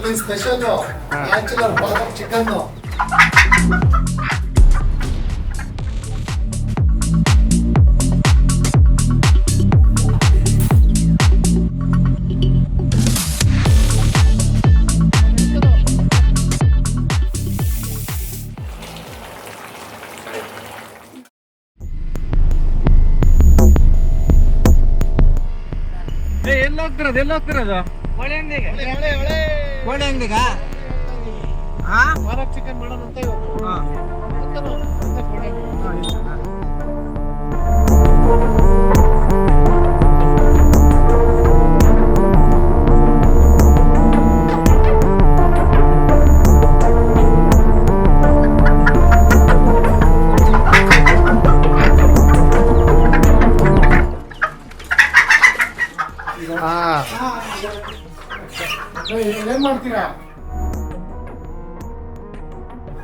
ಇವತ್ತಿನ special bachelor ಪಾಲಕ್ chicken. ಎಲ್ಲಿ ಹೋಗ್ತಿರೋದು ಒಳ್ಳೆ ಅಂಗಡಿಗೆ ಕೋಳಿ ಅಂಗಡಿಗ ಪಾಲಕ್ ಚಿಕನ್ ಮಾಡೋಣ ಅಂತ ಇವತ್ತು. ಏನ್ ಮಾಡ್ತೀರಾ?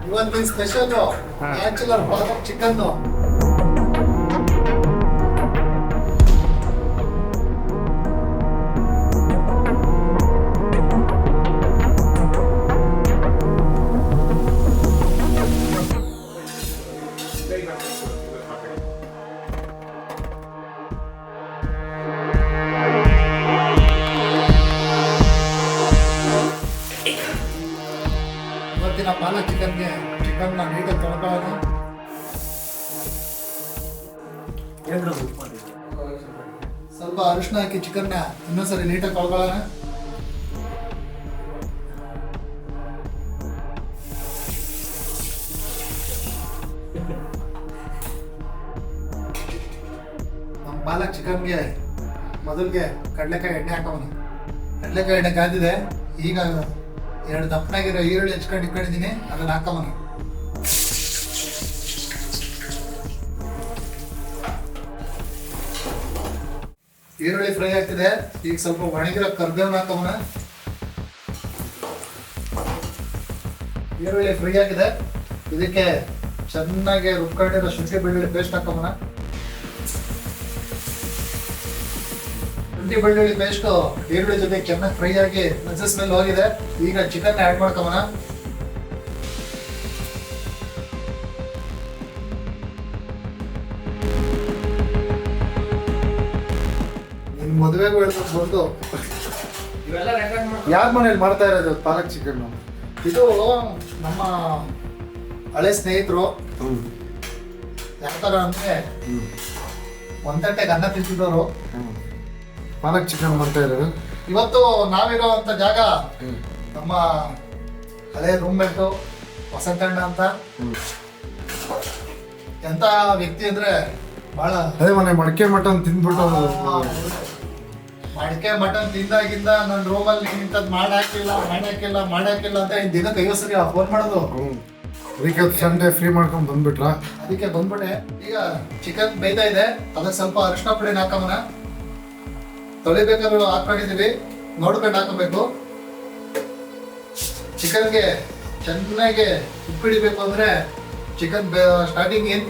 ಇವತ್ತಿನ ಸ್ಪೆಷಲ್ ಬ್ಯಾಚುಲರ್ ಪಾಲಕ್ ಚಿಕನ್. ಇವತ್ತಿನ ಪಾಲಕ್ ಚಿಕನ್ಗೆ ಚಿಕನ್ನ ನೀಟಾಗಿ ತೊಳ್ಕೊಳ್ಳೋಣ. ಸ್ವಲ್ಪ ಅರಿಶಿನ ಹಾಕಿ ಚಿಕನ್ನ ಇನ್ನೊಂದ್ಸರಿ ನೀಟಾಗಿ ತೊಳ್ಕೊಳ್ಳೋಣ. ನಮ್ಮ ಪಾಲಕ್ ಚಿಕನ್ಗೆ ಮೊದಲಿಗೆ ಕಡಲೆಕಾಯಿ ಎಣ್ಣೆ ಹಾಕೋಣ. ಕಡಲೆಕಾಯಿ ಎಣ್ಣೆ ಕಾದಿದೆ. ಈಗ 2 ದಪ್ಪನಾಗಿರೋ ಈರುಳ್ಳಿ ಹೆಚ್ಕೊಂಡು ಇಟ್ಕೊಂಡಿದ್ದೀನಿ, ಅದನ್ನ ಹಾಕೋಣ. ಈರುಳ್ಳಿ ಫ್ರೈ ಆಗ್ತಿದೆ. ಈಗ ಸ್ವಲ್ಪ ಒಣಗಿರೋ ಕರ್ಬೇವನ್ನ ಹಾಕೋಣ. ಈರುಳ್ಳಿ ಫ್ರೈ ಆಗಿದೆ. ಇದಕ್ಕೆ ಚೆನ್ನಾಗಿ ರುಬ್ಕೊಂಡಿರೋ ಶುಂಠಿ ಬೆಳ್ಳುಳ್ಳಿ ಪೇಸ್ಟ್ ಹಾಕೋಣ. ಶುಂಠಿ ಬೆಳ್ಳುಳ್ಳಿ ಪೇಸ್ಟ್ ಈರುಳ್ಳಿ ಜೊತೆ ಚೆನ್ನಾಗಿ ಫ್ರೈ ಆಗಿ ಹಸಿ ಸ್ಮೆಲ್ ಹೋಗಿದೆ. ಈಗ ಚಿಕನ್ ಆ್ಯಡ್ ಮಾಡ್ಕೋಣ. ನಿನ್ ಮದುವೆಗೂ ಹೇಳ್ಬೇಕು ಬಂದು ಯಾರ ಮನೇಲಿ ಮಾಡ್ತಾ ಇರೋದು ಪಾಲಕ್ ಚಿಕನ್? ಇದು ನಮ್ಮ ಹಳೆ ಸ್ನೇಹಿತರು. ಯಾವ ಥರ ಅಂದ್ರೆ ಒಂದ್ ತಟ್ಟೆಗೆ ಅನ್ನ ತಿಂತಿದ್ದವರು ಪಾಲಕ್ ಚಿಕನ್ ಮಾಡ್ತಾ ಇರೋದು. ಇವತ್ತು ನಾವಿರೋಂಥ ಜಾಗ ನಮ್ಮ ಹಳೆ ರೂಮ್ಮೇಟು ವಸಂತಣ್ಣ ಅಂತ. ಎಂತ ವ್ಯಕ್ತಿ ಅಂದ್ರೆ ಬಹಳ ಅದೇ ಮನೆ ಮಡಿಕೆ ಮಟನ್ ತಿಂದ್ಬಿಟ್ಟು ಮಡಿಕೆ ಮಟನ್ ತಿಂದಾಗಿಂದ ನನ್ನ ರೂಮಲ್ಲಿ ಇಂಥದ್ದು ಮಾಡಾಕಿಲ್ಲ ಅಂತ ದಿನಕ್ಕೆ 50 ಸರಿ ಫೋನ್ ಮಾಡೋದು. ಅದಕ್ಕೆ ಸಂಡೇ ಫ್ರೀ ಮಾಡ್ಕೊಂಡು ಬಂದ್ಬಿಟ್ರಾ? ಅದಕ್ಕೆ ಬಂದ್ಬಿಟ್ಟೆ. ಈಗ ಚಿಕನ್ ಬೇಯ್ತಾ ಇದೆ. ಅದಕ್ಕೆ ಸ್ವಲ್ಪ ಅರಿಶಿನ ಪುಡಿನ ಹಾಕೋಣ. ತೊಳಿಬೇಕಾದ್ರೂ ಹಾಕೊಂಡಿದ್ದೀವಿ, ನೋಡ್ಕೊಂಡು ಹಾಕೋಬೇಕು. ಚಿಕನ್ಗೆ ಚೆನ್ನಾಗಿ ಉಪ್ಪಿಡಿಬೇಕು ಅಂದ್ರೆ ಚಿಕನ್ ಸ್ಟಾರ್ಟಿಂಗ್ ಏನು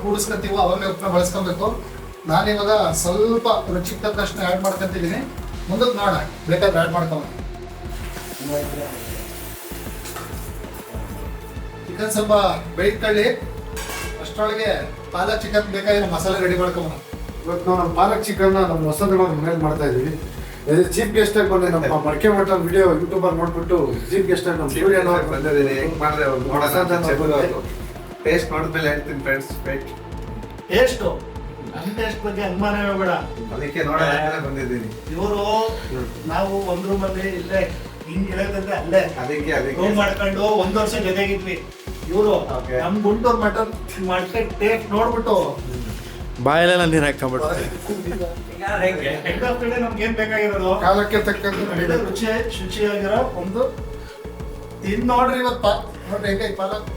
ಕೂಡಿಸ್ಕೊತೀವೋ ಅವಾಗಲೇ ಉಪ್ಪನ್ನ ಬಳಸ್ಕೊಬೇಕು. ನಾನಿವಾಗ ಸ್ವಲ್ಪ ರುಚಿಗೆ ತಕ್ಕಷ್ಟು ಆ್ಯಡ್ ಮಾಡ್ಕೊತಿದ್ದೀನಿ. ಮುಂದಕ್ಕೆ ನೋಡೋಣ, ಬೇಕಾದ್ರೆ ಆ್ಯಡ್ ಮಾಡ್ಕೊಳ್ಳೋಣ. ಚಿಕನ್ ಸ್ವಲ್ಪ ಬೇಯ್ಕೊಳ್ಳಿ. ಅಷ್ಟರೊಳಗೆ ಪಾಲಕ್ ಚಿಕನ್ ಬೇಕಾಗಿರೋ ಮಸಾಲೆ ರೆಡಿ ಮಾಡ್ಕೊಳ್ಳೋಣ. ಇವತ್ತು ನಾವು ನಮ್ಮ ಪಾಲಕ್ ಚಿಕನ್ ನಮ್ಮ ಹೊಸದೊಳಗೆ ಮನೇಲಿ ಮಾಡ್ತಾ ಇದೀವಿ. ಚೀಫ್ ಗೆಸ್ಟ್ ಆಗಿ ಬಂದೆ. ನಮ್ಮ ಮಡಿಕೆ ಮಟನ್ ವಿಡಿಯೋ ಯೂಟ್ಯೂಬರ್ ನೋಡ್ಬಿಟ್ಟು ಚೀಫ್ ಗೆಸ್ಟ್ ಆಗಿ ನಮ್ಮ ಸ್ಟುಡಿಯೋ ಬಂದಿದ್ದೀನಿ. ಹೆಂಗ್ ಮಾಡಿದ್ರೆ ಟೇಸ್ಟ್ ನೋಡಿದ್ಮೇಲೆ ಹೇಳ್ತೀನಿ ಫ್ರೆಂಡ್ಸ್. ಟೇಸ್ಟು ನಮ್ಮ ಟೇಸ್ಟ್ ಬಗ್ಗೆ ಅನುಮಾನವೇ ಬೇಡ. ಅದಕ್ಕೆ ನೋಡೋಣ ಬಂದಿದ್ದೀನಿ. ಇವರು ನಾವು ಒಂದ್ ರೂಮಲ್ಲಿ ಇಲ್ಲೇ ಹಿಂಗ್ ಇಳಿದ್ರೆ ಅಲ್ಲೇ ಅದಕ್ಕೆ ರೂಮ್ ಮಾಡ್ಕೊಂಡು 1 ವರ್ಷ ಜೊತೆಗಿದ್ವಿ. ಇವರು ನಮ್ ಗುಂಟೂರು ಮಟನ್ ಮಾಡ್ಕೊಂಡು ಟೇಸ್ಟ್ ನೋಡ್ಬಿಟ್ಟು ಬಾಯಲ್ಲೆಲ್ಲ ನೀರು ಹಾಕೊಂಡ್ಬಿಟ್ಟು ನಮ್ಗೆ ಏನ್ ಬೇಕಾಗಿರೋದು ಕಾಲಕ್ಕೆ ತಕ್ಕಂತೆ ಶುಚಿಯಾಗಿರೋ ಒಂದು ತಿನ್ ನೋಡ್ರಿ. ಇವತ್ತು ನೋಡ್ರಿ ಹೇಗೆ ಪಾಲಕ್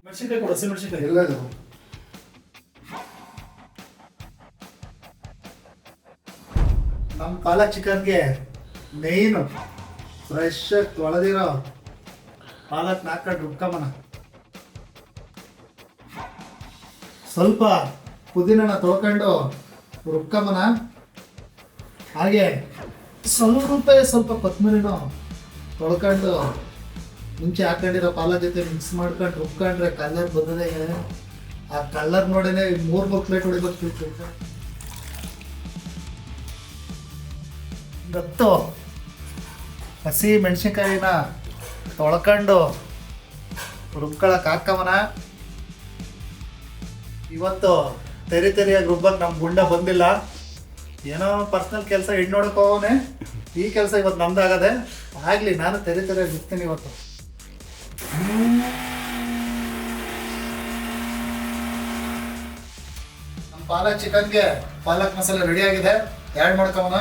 ಮೆಣಸಿನ್ಕಾಯಿ ಕೊಡು, ಹಸಿ ಮೆಣಸಿನ್ಕಾಯಿ ಎಲ್ಲ ನಮ್ಮ ಪಾಲಕ್ ಚಿಕನ್ಗೆ ಮೇಯ್ನು ಫ್ರೆಶ್ ತೊಳೆದಿರೋ ಪಾಲಕ್ ಹಾಕೊಂಡು ರುಬ್ಕೊಂಬನ. ಸ್ವಲ್ಪ ಪುದೀನನ ತೊಳ್ಕೊಂಡು ರುಬ್ಕೊಂಬನ. ಹಾಗೆ ಸ್ವಲ್ಪ ಕೊತ್ತಂಬರಿನ ತೊಳ್ಕೊಂಡು ಮುಂಚೆ ಹಾಕೊಂಡಿರೋ ಪಾಲಕ್ ಜೊತೆ ಮಿಕ್ಸ್ ಮಾಡ್ಕೊಂಡು ರುಬ್ಕೊಂಡ್ರೆ ಕಲರ್ ಬಂದದೆ. ಆ ಕಲರ್ ನೋಡೇನೆ 3 ಪ್ಲೇಟ್ ಹೊಡಿಬೇಕು. ಗೊತ್ತು ಹಸಿ ಮೆಣಸಿನ್ಕಾಯಿನ ತೊಳ್ಕೊಂಡು ರುಬ್ಕೊಳಕ್ ಹಾಕವನ. ಇವತ್ತು ತೆರಿಯಾಗಿ ರುಬ್ಬಕ್ಕೆ ನಮ್ಮ ಗುಂಡ ಬಂದಿಲ್ಲ. ಏನೋ ಪರ್ಸನಲ್ ಕೆಲಸ ಹೆಣ್ಣು ನೋಡಕ್ ಹೋಗೋನೆ. ಈ ಕೆಲಸ ಇವತ್ತು ನಮ್ದಾಗದೆ. ಆಗ್ಲಿ, ನಾನು ತೆರಿಯಾಗಿ ರುಬ್ತೀನಿ ಇವತ್ತು. ನಮ್ಮ ಪಾಲಕ್ ಚಿಕನ್ಗೆ ಪಾಲಕ್ ಮಸಾಲೆ ರೆಡಿ ಆಗಿದೆ. ಆ್ಯಡ್ ಮಾಡ್ಕೋಣ.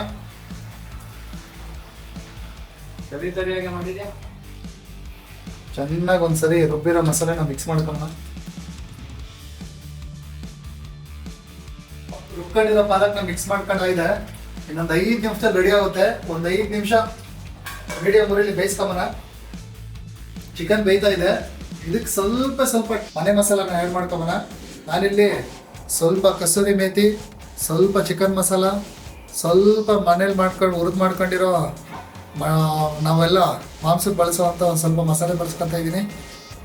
ತರಿಯಾಗಿ ಮಾಡಿದ್ಯಾ? ಚೆನ್ನಾಗಿ ಒಂದ್ಸರಿ ರುಬ್ಬಿರೋ ಮಸಾಲೆನ ಮಿಕ್ಸ್ ಮಾಡ್ಕೋಣ. ರುಬ್ಕೊಂಡಿರೋ ಪಾಲಕ್ನ ಮಿಕ್ಸ್ ಮಾಡ್ಕೊಂಡಾಗಿದೆ. ಇನ್ನೊಂದು 5 ನಿಮಿಷದಲ್ಲಿ ರೆಡಿ ಆಗುತ್ತೆ. ಒಂದು 5 ನಿಮಿಷ ಮೀಡಿಯಂ ಉರಿಲಿ ಬೇಯಿಸ್ಕೊಂಬನ. ಚಿಕನ್ ಬೇಯ್ತಾ ಇದೆ. ಇದಕ್ಕೆ ಸ್ವಲ್ಪ ಮನೆ ಮಸಾಲಾನ ಆ್ಯಡ್ ಮಾಡ್ಕೊಂಬನ. ನಾನಿಲ್ಲಿ ಸ್ವಲ್ಪ ಕಸೂರಿ ಮೇಥಿ, ಸ್ವಲ್ಪ ಚಿಕನ್ ಮಸಾಲ, ಸ್ವಲ್ಪ ಮನೇಲಿ ಹುರಿದು ಮಾಡ್ಕೊಂಡಿರೋ ನಾವೆಲ್ಲ ಮಾಂಸಕ್ಕೆ ಬಳಸೋವಂಥ ಒಂದು ಸ್ವಲ್ಪ ಮಸಾಲೆ ಬಳಸ್ಕೊತಾ ಇದ್ದೀನಿ.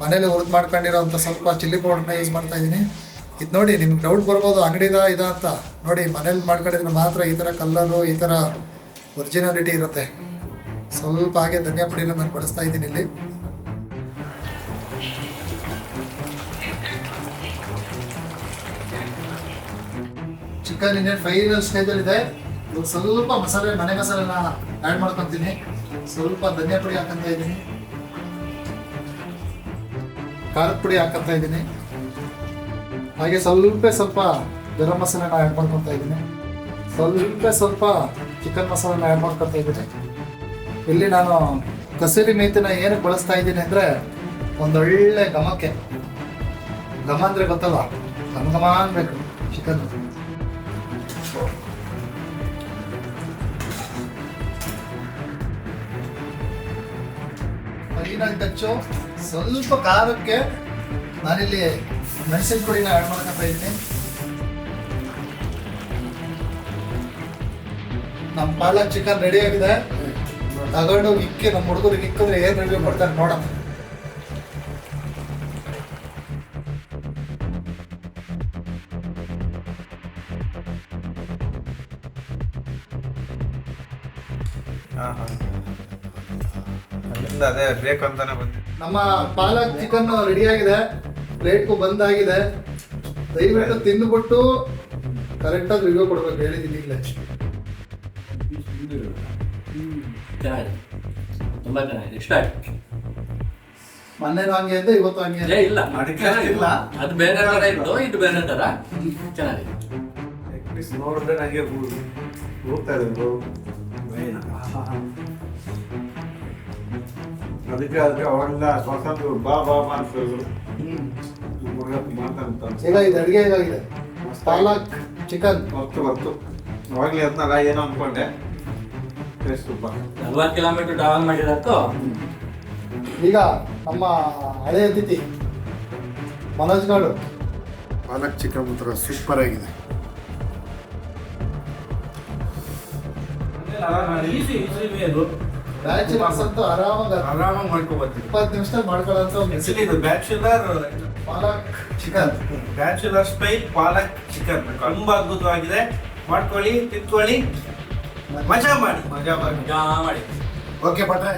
ಮನೇಲಿ ಹುರಿದು ಮಾಡ್ಕೊಂಡಿರೋ ಅಂಥ ಸ್ವಲ್ಪ ಚಿಲ್ಲಿ ಪೌಡರ್ನ ಯೂಸ್ ಮಾಡ್ತಾ ಇದ್ದೀನಿ. ಇದು ನೋಡಿ, ನಿಮ್ಗೆ ಡೌಟ್ ಬರ್ಬೋದು ಅಂಗಡಿದ ಅಂತ. ನೋಡಿ, ಮನೇಲಿ ಮಾಡ್ಕೊಂಡಿದ್ರೆ ಮಾತ್ರ ಈ ಥರ ಕಲ್ಲರು, ಈ ಥರ ಒರಿಜಿನಾಲಿಟಿ ಇರುತ್ತೆ. ಸ್ವಲ್ಪ ಹಾಗೆ ಧನಿಯಾ ಪುಡಿನ ನಾನು ಬಳಸ್ತಾ ಇದ್ದೀನಿ ಇಲ್ಲಿ. ಚಿಕನ್ ಇನ್ನೇನು ಫೈನಲ್ ಸ್ಟೇಜಲ್ಲಿದೆ. ಇವಾಗ ಸ್ವಲ್ಪ ಮನೆ ಮಸಾಲೆನ ಆ್ಯಡ್ ಮಾಡ್ಕೊತೀನಿ. ಸ್ವಲ್ಪ ಧನಿಯಾ ಪುಡಿ ಹಾಕಂತ ಇದ್ದೀನಿ, ಖಾರದ ಪುಡಿ ಹಾಕಂತ ಇದ್ದೀನಿ, ಹಾಗೆ ಸ್ವಲ್ಪ ಗರಂ ಮಸಾಲೆನ ಆ್ಯಡ್ ಮಾಡ್ಕೊತಾ ಇದ್ದೀನಿ, ಸ್ವಲ್ಪ ಚಿಕನ್ ಮಸಾಲೆನ ಆ್ಯಡ್ ಮಾಡ್ಕೊತಾ ಇದ್ದೀನಿ. ಇಲ್ಲಿ ನಾನು ಕಸೂರಿ ಮೇಥಿನ ಏನಕ್ಕೆ ಬಳಸ್ತಾ ಇದ್ದೀನಿ ಅಂದರೆ, ಒಂದೊಳ್ಳೆ ಘಮಕ್ಕೆ. ಘಮ ಅಂದರೆ ಗೊತ್ತಲ್ಲ, ಘಮ ಅನ್ಬೇಕು ಚಿಕನ್. Final touch. ಸ್ವಲ್ಪ ಖಾರಕ್ಕೆ ನಾನಿಲ್ಲಿ ಮೆಣಸಿನ ಪುಡಿನ ಆ್ಯಡ್ ಮಾಡ್ಕೊತಾ ಇದ್ದೀನಿ. ನಮ್ಮ ಪಾಲಕ್ ಚಿಕನ್ ರೆಡಿ ಆಗಿದೆ. ತಗೊಂಡು ಇಕ್ಕಿ ನಮ್ಮ ಹುಡುಗರಿಗೆ ಇಕ್ಕಿದ್ರೆ ಏನು ರಿವ್ಯೂ ಕೊಡ್ತಾರೆ ನೋಡೋಣ. ಅದೇ ಬೇಕು ಅಂತಾನೆ ಬಂದೆ. ನಮ್ಮ ಪಾಲಕ್ ಚಿಕನ್ ರೆಡಿ ಆಗಿದೆ, ಪ್ಲೇಟ್ಗೂ ಬಂದಾಗಿದೆ. ದಯವಿಟ್ಟು ತಿಂದುಬಿಟ್ಟು ಕರೆಕ್ಟಾಗಿ ರಿವ್ಯೂ ಕೊಡ್ಬೇಕು, ಹೇಳಿದ್ದೀನಿ ಈಗಲೇ. ಚೆನ್ನಾಗಿದೆ, ತುಂಬಾ ಚೆನ್ನಾಗಿದೆ, ಇಷ್ಟ ಆಯ್ತು. ಮೊನ್ನೆನೂ ಹಂಗೆ ಇದೆ, ಇವತ್ತು ಹಂಗೆ ಇದೆ. ಇಲ್ಲ ಇಲ್ಲ, ಅದು ಬೇರೆ ತರ ಇತ್ತು, ಇದು ಬೇರೆ ತರ. ಚೆನ್ನಾಗಿದೆ. ನೋಡಿದ್ರೆ ನನಗೆ ಹೋಗ್ತಾ ಇದೆ. ಅದಕ್ಕೆ ಅವೆಲ್ಲ ಸ್ವಾತಂತ್ರ್ಯ ಬಾ ಮಾಡ್ತಿದ್ರು. ಈಗ ಇದು ಅಡುಗೆ ಇದಾಗಿದೆ, ಪಾಲಕ್ ಚಿಕನ್. ಬರ್ತು ಅವಾಗಲೇ ಅದನ್ನ ಏನೋ ಅನ್ಕೊಂಡೆ. 40 ಕಿಲೋಮೀಟರ್ ಟ್ರಾವೆಲ್ ಮಾಡಿರತ್ತು. ಈಗ ನಮ್ಮ ಹಳೆ ಅತಿಥಿ ಮನೋಜ್ ಗಾಡು ಪಾಲಕ್ ಚಿಕನ್ ಮಾತ್ರ ಸೂಪರ್ ಆಗಿದೆ. ಬ್ಯಾಚುಲರ್ಸ್ ಅಂತೂ ಆರಾಮಾಗಿ ಮಾಡ್ಕೋಬರ್ತೀವಿ. 20 ನಿಮಿಷದಲ್ಲಿ ಮಾಡ್ಕೊಳ್ಳೋಂಥ ಒಂದು ರೆಸಿಪಿ ಇದು ಬ್ಯಾಚುಲರ್ ಪಾಲಕ್ ಚಿಕನ್. ಬ್ಯಾಚುಲರ್ ಸ್ಟೈಲ್ ಪಾಲಕ್ ಚಿಕನ್ ತುಂಬಾ ಅದ್ಭುತವಾಗಿದೆ. ಮಾಡ್ಕೊಳ್ಳಿ, ತಿನ್ಕೊಳ್ಳಿ, ಮಜಾ ಮಾಡಿ. ಮಾಡಿ. ಓಕೆ ಭಟ್ರೆ.